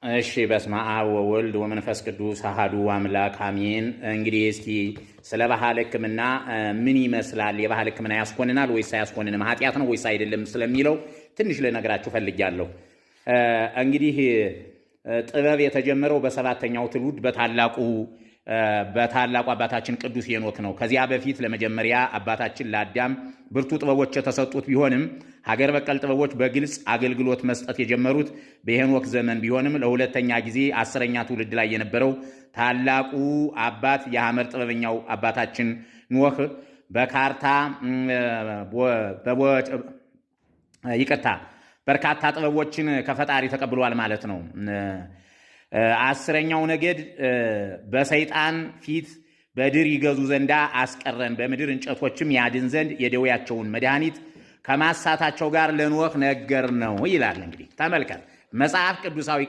እሺ በስመ አብ ወወልድ ወመንፈስ ቅዱስ አሐዱ አምላክ አሜን። እንግዲህ እስኪ ስለ ባህል ሕክምና ምን ይመስላል? የባህል ሕክምና ያስኮንናል ወይስ አያስኮንንም? ኃጢአት ነው ወይስ አይደለም ስለሚለው ትንሽ ልነግራችሁ ፈልጊያለሁ። እንግዲህ ጥበብ የተጀመረው በሰባተኛው ትውልድ በታላቁ አባታችን ቅዱስ ሄኖክ ነው። ከዚያ በፊት ለመጀመሪያ አባታችን ለአዳም ብርቱ ጥበቦች የተሰጡት ቢሆንም ሀገር በቀል ጥበቦች በግልጽ አገልግሎት መስጠት የጀመሩት በሄኖክ ዘመን ቢሆንም ለሁለተኛ ጊዜ 10ኛ ትውልድ ላይ የነበረው ታላቁ አባት የሐመር ጥበበኛው አባታችን ኖህ በርካታ ጥበቦችን ከፈጣሪ ተቀብሏል ማለት ነው። 10ኛው ነገድ በሰይጣን ፊት በድር ይገዙ ዘንዳ አስቀረን፣ በምድር እንጨቶችም ያድን ዘንድ የደዌያቸውን መድኃኒት ከማሳታቸው ጋር ለኖህ ነገር ነው ይላል። እንግዲህ ተመልከት መጽሐፍ ቅዱሳዊ